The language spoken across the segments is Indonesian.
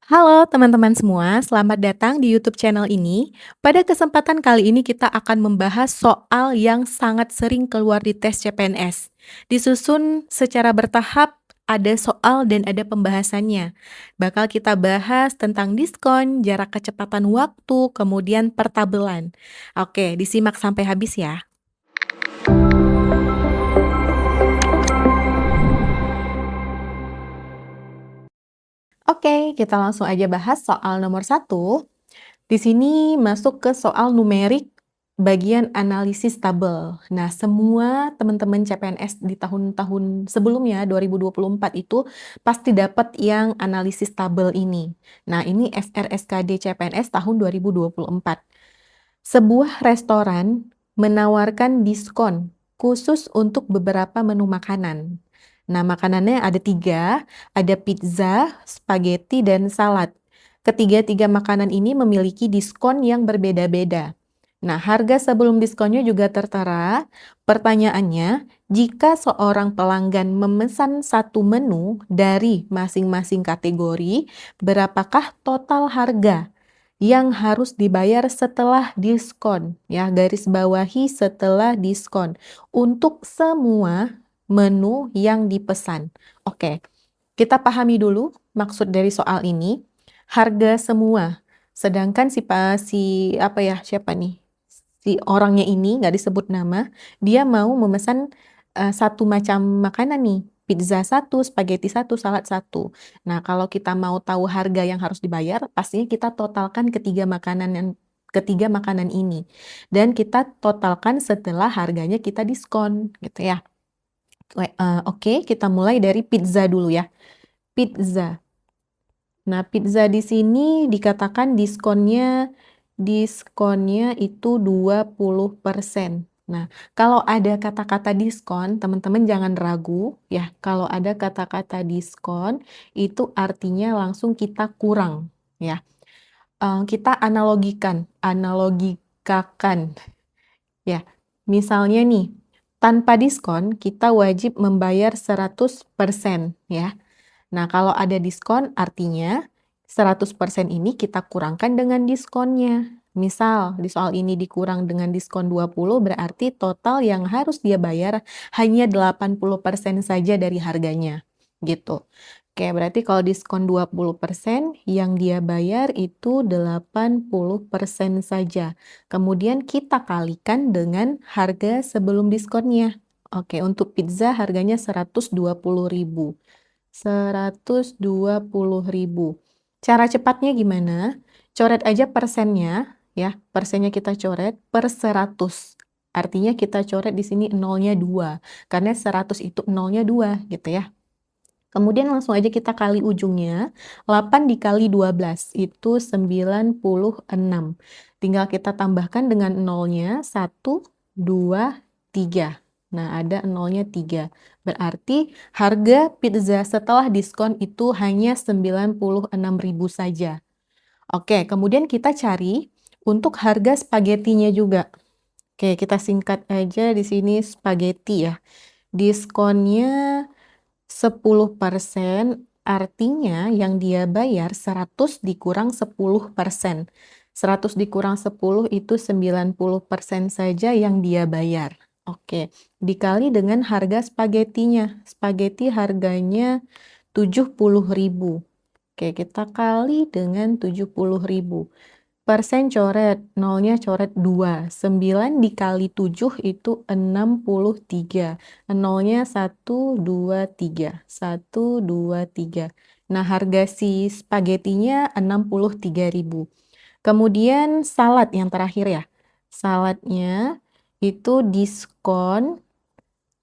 Halo teman-teman semua, selamat datang di YouTube channel ini. Pada kesempatan kali ini kita akan membahas soal yang sangat sering keluar di tes CPNS. Disusun secara bertahap, ada soal dan ada pembahasannya. Bakal kita bahas tentang diskon, jarak kecepatan waktu, kemudian pertabelan. Oke, disimak sampai habis ya. Oke, kita langsung aja bahas soal nomor satu. Di sini masuk ke soal numerik bagian analisis tabel. Nah, semua teman-teman CPNS di tahun-tahun sebelumnya 2024 itu pasti dapat yang analisis tabel ini. Nah, ini FRSKD CPNS tahun 2024. Sebuah restoran menawarkan diskon khusus untuk beberapa menu makanan. Nah, makanannya ada tiga, ada pizza, spaghetti, dan salad. Ketiga-tiga makanan ini memiliki diskon yang berbeda-beda. Nah, harga sebelum diskonnya juga tertera. Pertanyaannya, jika seorang pelanggan memesan satu menu dari masing-masing kategori, berapakah total harga yang harus dibayar setelah diskon? Ya, garis bawahi setelah diskon untuk semua menu yang dipesan. Oke, kita pahami dulu maksud dari soal ini. Harga semua. Sedangkan siapa nih? Si orangnya ini nggak disebut nama, dia mau memesan satu macam makanan nih, pizza satu, spaghetti satu, salad satu. Nah, kalau kita mau tahu harga yang harus dibayar, pastinya kita totalkan ketiga makanan ini. Dan kita totalkan setelah harganya kita diskon, gitu ya. Oke, kita mulai dari pizza dulu ya. Pizza. Nah, pizza di sini dikatakan diskonnya itu 20%. Nah, kalau ada kata-kata diskon, teman-teman jangan ragu ya. Kalau ada kata-kata diskon, itu artinya langsung kita kurang ya. Kita analogikakan ya. Misalnya nih, tanpa diskon kita wajib membayar 100% ya. Nah, kalau ada diskon artinya 100% ini kita kurangkan dengan diskonnya. Misal, di soal ini dikurang dengan diskon 20 berarti total yang harus dia bayar hanya 80% saja dari harganya. Gitu. Oke, berarti kalau diskon 20% yang dia bayar itu 80% saja. Kemudian kita kalikan dengan harga sebelum diskonnya. Oke, untuk pizza harganya 120.000. 120.000. Cara cepatnya gimana? Coret aja persennya, ya. Persennya kita coret per 100. Artinya kita coret di sini nolnya 2, karena 100 itu nolnya 2, gitu ya. Kemudian langsung aja kita kali ujungnya, 8 dikali 12, itu 96. Tinggal kita tambahkan dengan nolnya, 1, 2, 3. Nah, ada nolnya 3. Berarti harga pizza setelah diskon itu hanya 96.000 saja. Oke, kemudian kita cari untuk harga spagettinya juga. Oke, kita singkat aja di sini spaghetti ya. Diskonnya 10%, artinya yang dia bayar 100 dikurang 10%. 100 dikurang 10 itu 90% saja yang dia bayar. Oke, dikali dengan harga spagettinya. Spaghetti harganya 70.000. Oke, kita kali dengan 70.000. Persen coret, nolnya coret 2. 9 dikali 7 itu 63. Nolnya 1, 2, 3. 1, 2, 3. Nah, harga si spagettinya 63.000. Kemudian salad yang terakhir ya. Saladnya itu diskon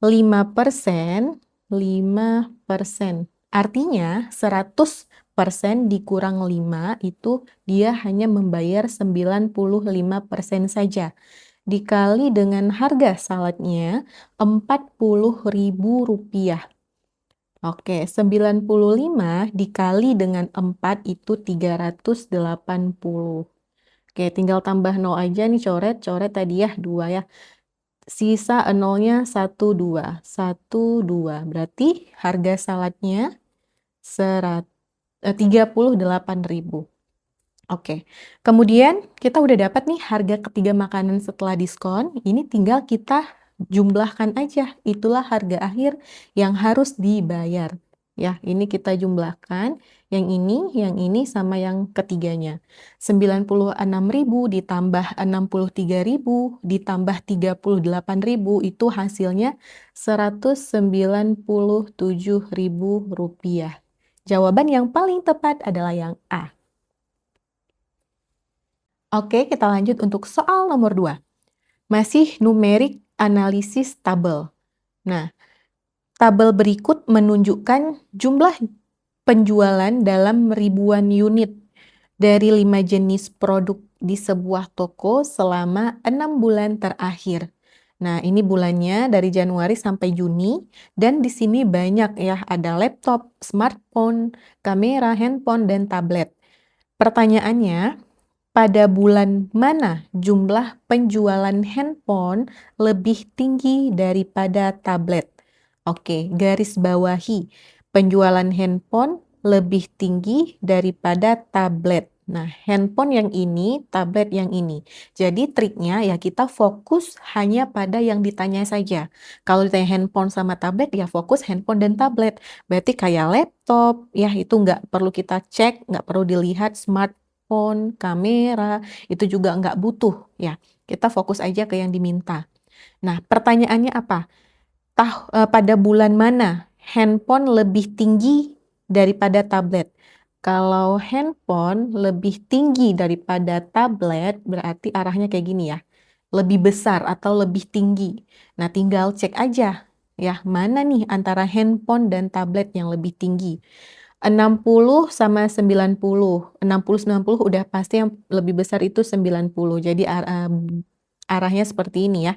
5%, 5%. Artinya 100% dikurang 5 itu dia hanya membayar 95% saja. Dikali dengan harga saladnya Rp40.000. Oke, 95 dikali dengan 4 itu 380. Oke, tinggal tambah 0 aja nih, coret tadi ya 2 ya. Sisa nolnya 1, 2. 1, 2. Berarti harga saladnya 38.000. Oke, kemudian kita udah dapat nih harga ketiga makanan setelah diskon, ini tinggal kita jumlahkan aja, itulah harga akhir yang harus dibayar. Ya, ini kita jumlahkan, yang ini sama yang ketiganya. 96.000 ditambah 63.000 ditambah 38.000 itu hasilnya Rp197.000. Jawaban yang paling tepat adalah yang A. Oke, kita lanjut untuk soal nomor 2. Masih numerik analisis tabel. Nah, tabel berikut menunjukkan jumlah penjualan dalam ribuan unit dari 5 jenis produk di sebuah toko selama 6 bulan terakhir. Nah, ini bulannya dari Januari sampai Juni, dan di sini banyak ya, ada laptop, smartphone, kamera, handphone, dan tablet. Pertanyaannya, pada bulan mana jumlah penjualan handphone lebih tinggi daripada tablet? Oke, garis bawahi. Penjualan handphone lebih tinggi daripada tablet. Nah, handphone yang ini, tablet yang ini. Jadi triknya ya kita fokus hanya pada yang ditanya saja. Kalau ditanya handphone sama tablet, ya fokus handphone dan tablet. Berarti kayak laptop, ya itu nggak perlu kita cek, nggak perlu dilihat smartphone, kamera, itu juga nggak butuh ya. Kita fokus aja ke yang diminta. Nah, pertanyaannya apa? Pada bulan mana handphone lebih tinggi daripada tablet? Kalau handphone lebih tinggi daripada tablet, berarti arahnya kayak gini ya. Lebih besar atau lebih tinggi. Nah, tinggal cek aja ya, mana nih antara handphone dan tablet yang lebih tinggi. 60 sama 90. 60-90 udah pasti yang lebih besar itu 90. Jadi arahnya seperti ini ya.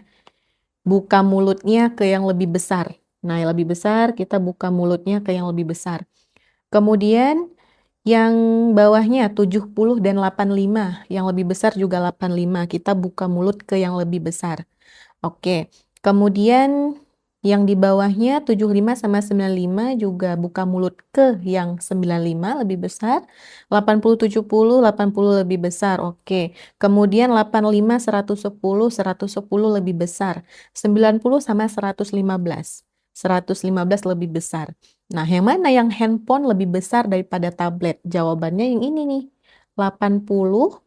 Buka mulutnya ke yang lebih besar. Nah, yang lebih besar kita buka mulutnya ke yang lebih besar. Kemudian yang bawahnya 70 dan 85. Yang lebih besar juga 85. Kita buka mulut ke yang lebih besar. Oke. Kemudian yang di bawahnya 75 sama 95 juga buka mulut ke yang 95 lebih besar. 80, 70, 80 lebih besar. Oke. Kemudian 85, 110, 110 lebih besar. 90 sama 115. 115 lebih besar. Nah, yang mana yang handphone lebih besar daripada tablet? Jawabannya yang ini nih. 80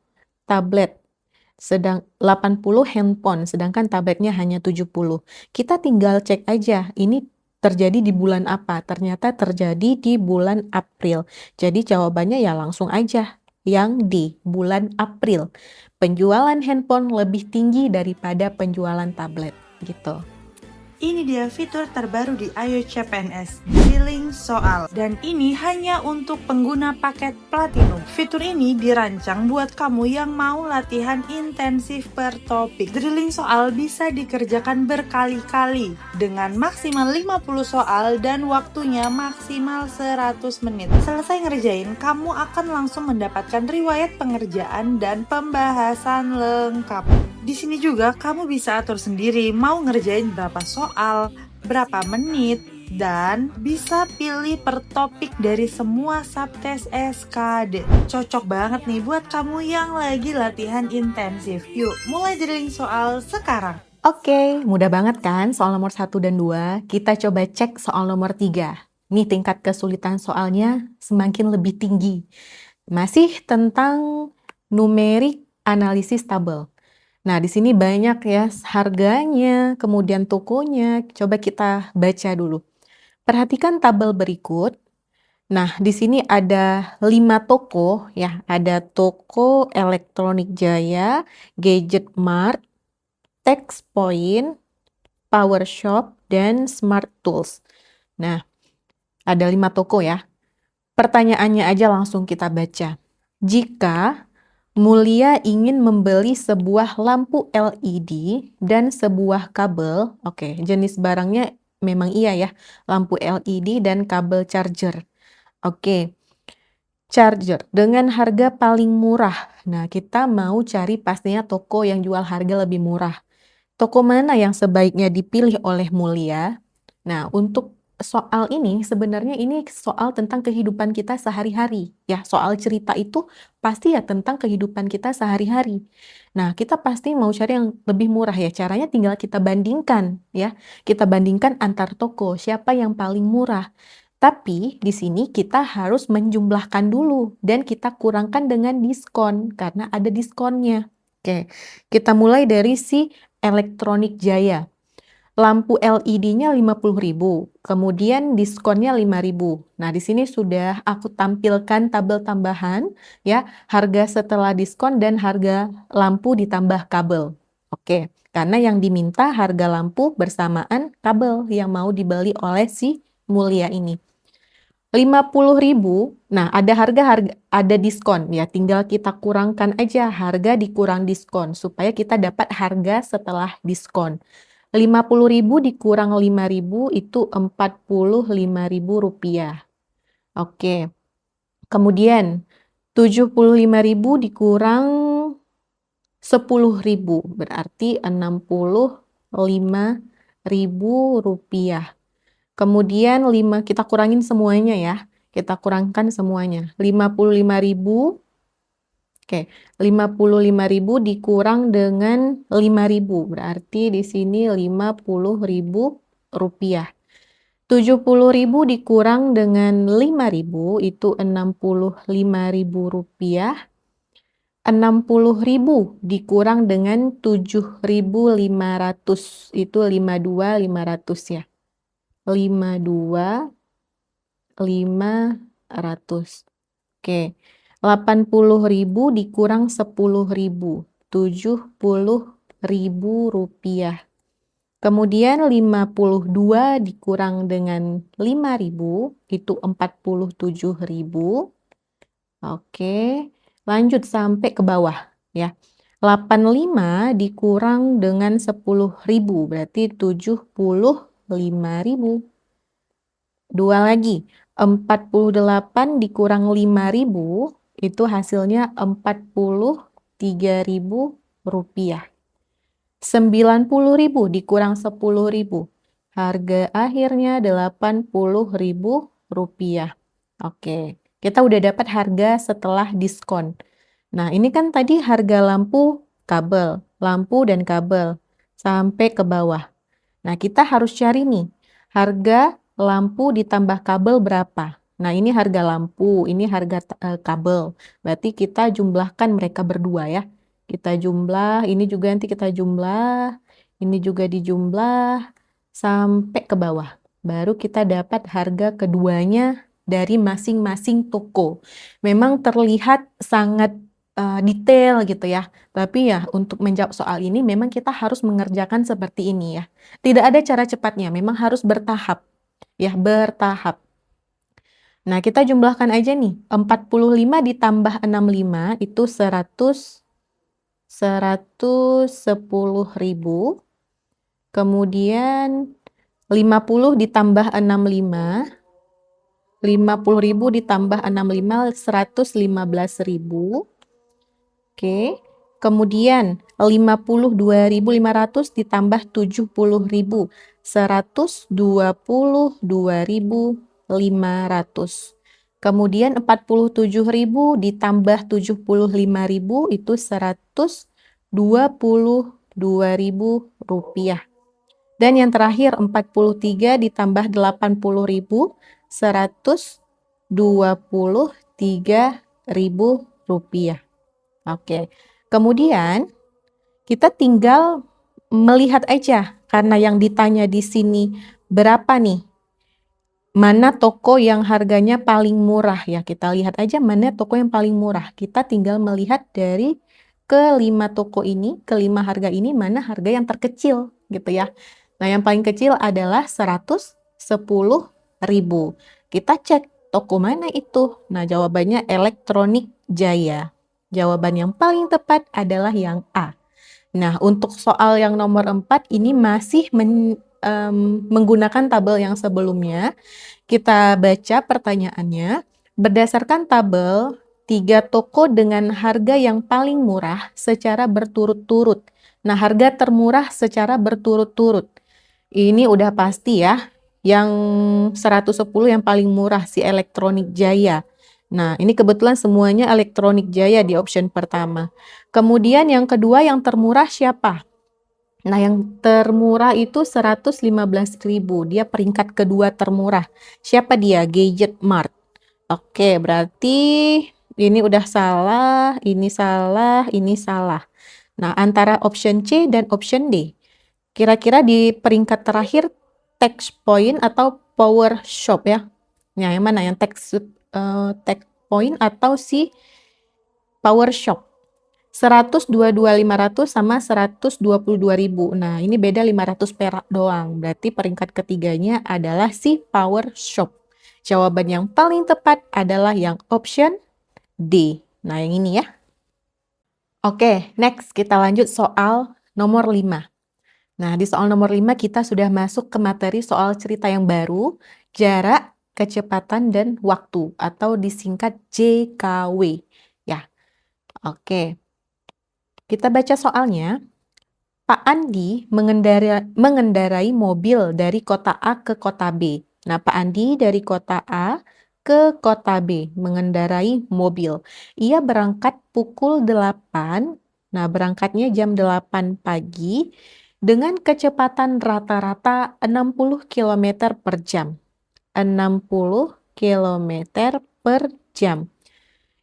tablet. 80 handphone, sedangkan tabletnya hanya 70. Kita tinggal cek aja, ini terjadi di bulan apa? Ternyata terjadi di bulan April. Jadi jawabannya ya langsung aja, yang di bulan April. Penjualan handphone lebih tinggi daripada penjualan tablet, gitu. Ini dia fitur terbaru di iOS CPNS, Drilling Soal. Dan ini hanya untuk pengguna paket Platinum. Fitur ini dirancang buat kamu yang mau latihan intensif per topik. Drilling soal bisa dikerjakan berkali-kali dengan maksimal 50 soal dan waktunya maksimal 100 menit. Selesai ngerjain, kamu akan langsung mendapatkan riwayat pengerjaan dan pembahasan lengkap. Di sini juga kamu bisa atur sendiri mau ngerjain berapa soal, berapa menit, dan bisa pilih per topik dari semua subtest SKD. Cocok banget nih buat kamu yang lagi latihan intensif. Yuk, mulai drilling soal sekarang. Oke, mudah banget kan soal nomor 1 dan 2. Kita coba cek soal nomor 3. Nih tingkat kesulitan soalnya semakin lebih tinggi. Masih tentang numerik analisis tabel. Nah, di sini banyak ya harganya, kemudian tokonya. Coba kita baca dulu. Perhatikan tabel berikut. Nah, di sini ada 5 toko ya. Ada toko Elektronik Jaya, Gadget Mart, Textpoint, Power Shop, dan Smart Tools. Nah, ada 5 toko ya. Pertanyaannya aja langsung kita baca. Jika Mulia ingin membeli sebuah lampu LED dan sebuah kabel. Oke, jenis barangnya memang iya ya, lampu LED dan kabel charger. Oke, charger dengan harga paling murah. Nah, kita mau cari pastinya toko yang jual harga lebih murah. Toko mana yang sebaiknya dipilih oleh Mulia? Nah, untuk soal ini sebenarnya ini soal tentang kehidupan kita sehari-hari ya. Soal cerita itu pasti ya tentang kehidupan kita sehari-hari. Nah, kita pasti mau cari yang lebih murah ya. Caranya tinggal kita bandingkan ya. Kita bandingkan antar toko, siapa yang paling murah. Tapi di sini kita harus menjumlahkan dulu dan kita kurangkan dengan diskon karena ada diskonnya. Oke, kita mulai dari si Elektronik Jaya. Lampu LED-nya 50.000, kemudian diskonnya 5.000. Nah, di sini sudah aku tampilkan tabel tambahan ya, harga setelah diskon dan harga lampu ditambah kabel. Oke, karena yang diminta harga lampu bersamaan kabel yang mau dibeli oleh si Mulia ini. 50.000, nah ada diskon ya, tinggal kita kurangkan aja harga dikurang diskon supaya kita dapat harga setelah diskon. 50.000 dikurang 5.000 itu Rp45.000. Oke. Kemudian 75.000 dikurang 10.000 berarti Rp65.000. Kemudian kita kurangin semuanya ya. Kita kurangkan semuanya. 55.000. Oke, 55.000 dikurang dengan 5.000, berarti di sini Rp50.000. 70.000 dikurang dengan 5.000 itu Rp65.000. 60.000 dikurang dengan 7.500 itu 52.500 ya. 52.500. Oke. 80.000 dikurang 10.000, Rp70.000. Kemudian 52 dikurang dengan 5.000 itu 47.000. Oke, lanjut sampai ke bawah ya. 85 dikurang dengan 10.000 berarti 75.000. Dua lagi, 48 dikurang 5.000 itu hasilnya Rp43.000. 90.000 dikurang 10.000. Harga akhirnya Rp80.000. Oke, kita udah dapat harga setelah diskon. Nah, ini kan tadi harga lampu dan kabel sampai ke bawah. Nah, kita harus cari nih harga lampu ditambah kabel berapa. Nah, ini harga lampu, ini harga kabel. Berarti kita jumlahkan mereka berdua ya. Kita jumlah, ini juga nanti kita jumlah, ini juga dijumlah sampai ke bawah. Baru kita dapat harga keduanya dari masing-masing toko. Memang terlihat sangat detail gitu ya. Tapi ya untuk menjawab soal ini memang kita harus mengerjakan seperti ini ya. Tidak ada cara cepatnya, memang harus bertahap. Ya, bertahap. Nah, kita jumlahkan aja nih. 45 ditambah 65 itu 110.000. Kemudian 50 ditambah 65. 50.000 ditambah 65 115.000. Oke. Kemudian 52.500 ditambah 70.000 122.500. Kemudian 47.000 ditambah 75.000 itu Rp122.000. Dan yang terakhir 43 ditambah 80.000 Rp123.000. Oke. Kemudian kita tinggal melihat aja karena yang ditanya di sini berapa nih? Mana toko yang harganya paling murah ya? Kita lihat aja mana toko yang paling murah. Kita tinggal melihat dari kelima toko ini, kelima harga ini mana harga yang terkecil gitu ya. Nah, yang paling kecil adalah 110.000. Kita cek toko mana itu. Nah, jawabannya Elektronik Jaya. Jawaban yang paling tepat adalah yang A. Nah, untuk soal yang nomor 4 ini masih menggunakan tabel yang sebelumnya. Kita baca pertanyaannya. Berdasarkan tabel, 3 toko dengan harga yang paling murah secara berturut-turut. Nah, harga termurah secara berturut-turut. Ini udah pasti ya. Yang 110 yang paling murah, si Elektronik Jaya. Nah, ini kebetulan semuanya Elektronik Jaya di option pertama. Kemudian yang kedua yang termurah siapa? Nah, yang termurah itu 115.000. Dia peringkat kedua termurah. Siapa dia? Gadget Mart. Oke, berarti ini udah salah, ini salah, ini salah. Nah, antara option C dan option D. Kira-kira di peringkat terakhir Text Point atau Power Shop ya? Nah, yang mana? Yang Text Point atau si Power Shop? 122.500 sama 122.000. Nah, ini beda 500 perak doang. Berarti peringkat ketiganya adalah si Power Shop. Jawaban yang paling tepat adalah yang option D. Nah, yang ini ya. Oke, next kita lanjut soal nomor 5. Nah, di soal nomor 5 kita sudah masuk ke materi soal cerita yang baru, jarak, kecepatan, dan waktu, atau disingkat JKW. Ya, oke. Kita baca soalnya. Pak Andi mengendarai mobil dari kota A ke kota B. Nah, Pak Andi dari kota A ke kota B mengendarai mobil. Ia berangkat pukul 8. Nah, berangkatnya jam 8 pagi dengan kecepatan rata-rata 60 km per jam. 60 km per jam.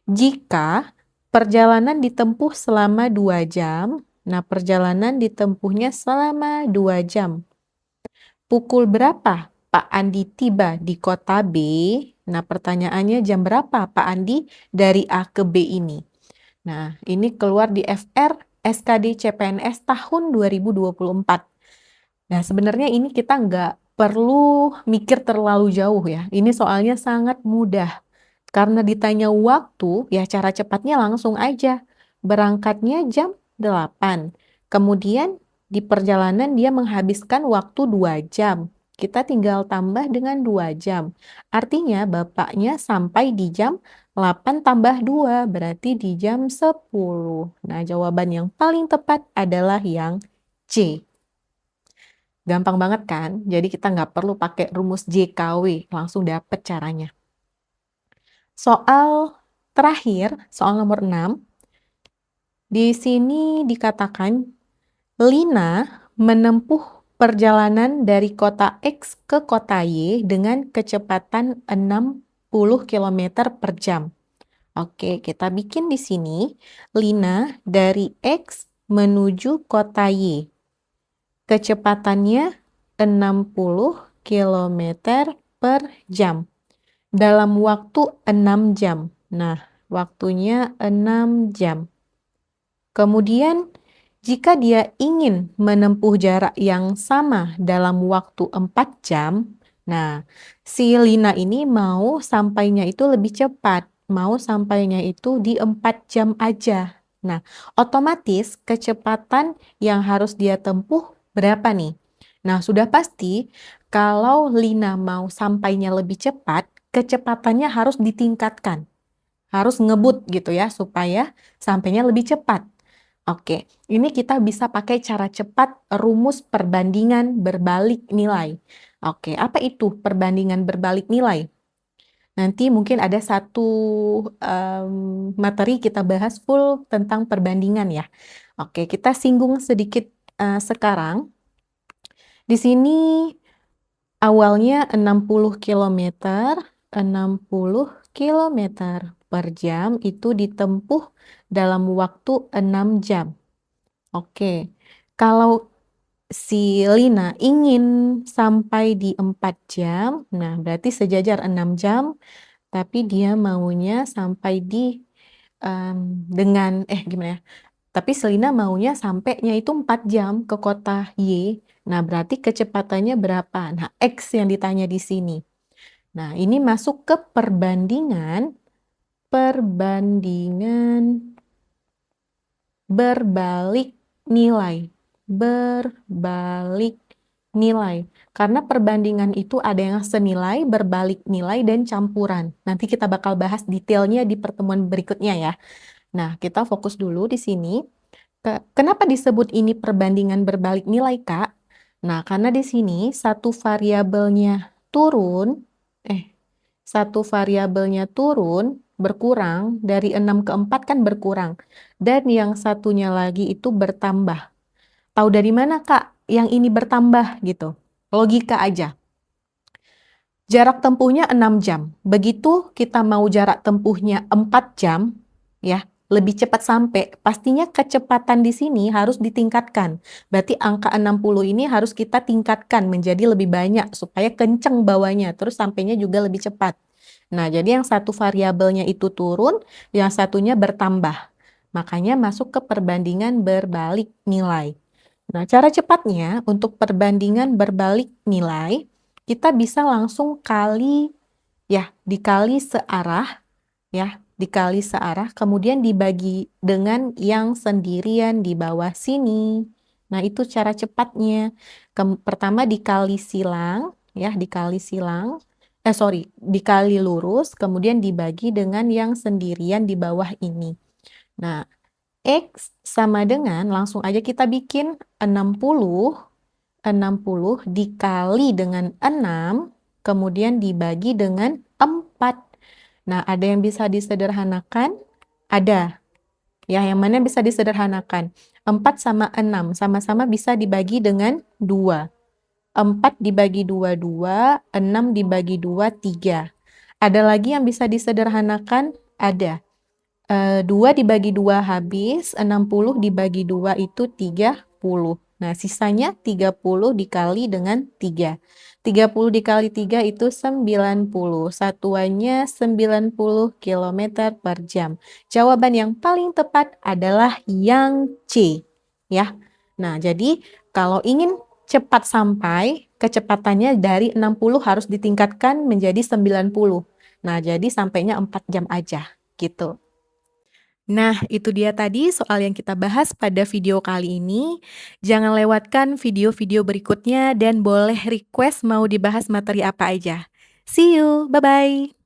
Jika perjalanan ditempuh selama 2 jam, nah perjalanan ditempuhnya selama 2 jam. Pukul berapa Pak Andi tiba di kota B? Nah, pertanyaannya jam berapa Pak Andi dari A ke B ini? Nah, ini keluar di FR SKD CPNS tahun 2024. Nah, sebenarnya ini kita nggak perlu mikir terlalu jauh ya. Ini soalnya sangat mudah. Karena ditanya waktu, ya cara cepatnya langsung aja. Berangkatnya jam 8. Kemudian di perjalanan dia menghabiskan waktu 2 jam. Kita tinggal tambah dengan 2 jam. Artinya bapaknya sampai di jam 8 tambah 2, berarti di jam 10. Nah, jawaban yang paling tepat adalah yang C. Gampang banget kan? Jadi kita nggak perlu pakai rumus JKW, langsung dapet caranya. Soal terakhir, soal nomor 6. Di sini dikatakan Lina menempuh perjalanan dari kota X ke kota Y dengan kecepatan 60 km per jam. Oke, kita bikin di sini Lina dari X menuju kota Y. Kecepatannya 60 km per jam. Dalam waktu 6 jam. Nah, waktunya 6 jam. Kemudian, jika dia ingin menempuh jarak yang sama dalam waktu 4 jam, nah, si Lina ini mau sampainya itu lebih cepat. Mau sampainya itu di 4 jam aja. Nah, otomatis kecepatan yang harus dia tempuh berapa nih? Nah, sudah pasti kalau Lina mau sampainya lebih cepat, kecepatannya harus ditingkatkan. Harus ngebut gitu ya, supaya sampainya lebih cepat. Oke, ini kita bisa pakai cara cepat rumus perbandingan berbalik nilai. Oke, apa itu perbandingan berbalik nilai? Nanti mungkin ada satu materi kita bahas full tentang perbandingan ya. Oke, kita singgung sedikit sekarang. Di sini awalnya 60 km, 60 km per jam itu ditempuh dalam waktu 6 jam. Oke, kalau si Lina ingin sampai di 4 jam, nah berarti sejajar 6 jam, tapi dia maunya sampai di gimana ya? Tapi si Lina maunya sampainya itu 4 jam ke kota Y. Nah, berarti kecepatannya berapa? Nah, X yang ditanya di sini. Nah, ini masuk ke perbandingan berbalik nilai. Berbalik nilai. Karena perbandingan itu ada yang senilai, berbalik nilai, dan campuran. Nanti kita bakal bahas detailnya di pertemuan berikutnya ya. Nah, kita fokus dulu di sini. Kenapa disebut ini perbandingan berbalik nilai, Kak? Nah, karena di sini satu variabelnya turun, berkurang, dari 6 ke 4 kan berkurang. Dan yang satunya lagi itu bertambah. Tahu dari mana, Kak, yang ini bertambah gitu? Logika aja. Jarak tempuhnya 6 jam. Begitu kita mau jarak tempuhnya 4 jam, ya, lebih cepat sampai, pastinya kecepatan di sini harus ditingkatkan. Berarti angka 60 ini harus kita tingkatkan menjadi lebih banyak supaya kenceng bawanya, terus sampainya juga lebih cepat. Nah, jadi yang satu variabelnya itu turun, yang satunya bertambah. Makanya masuk ke perbandingan berbalik nilai. Nah, cara cepatnya untuk perbandingan berbalik nilai, kita bisa langsung kali, ya, dikali searah, kemudian dibagi dengan yang sendirian di bawah sini. Nah, itu cara cepatnya. Pertama dikali silang, dikali lurus, kemudian dibagi dengan yang sendirian di bawah ini. Nah, X sama dengan, langsung aja kita bikin 60 dikali dengan 6, kemudian dibagi dengan 4. Nah, ada yang bisa disederhanakan? Ada. Ya, yang mana bisa disederhanakan? 4 sama 6, sama-sama bisa dibagi dengan 2. 4 dibagi 2, 2. 6 dibagi 2, 3. Ada lagi yang bisa disederhanakan? Ada. 2 dibagi 2 habis, 60 dibagi 2 itu 30. Nah, sisanya 30 dikali dengan 3. 30 dikali 3 itu 90. Satuannya 90 km per jam. Jawaban yang paling tepat adalah yang C. Ya. Nah, jadi kalau ingin cepat sampai, kecepatannya dari 60 harus ditingkatkan menjadi 90. Nah, jadi sampainya 4 jam aja. Gitu. Nah, itu dia tadi soal yang kita bahas pada video kali ini. Jangan lewatkan video-video berikutnya dan boleh request mau dibahas materi apa aja. See you, bye-bye.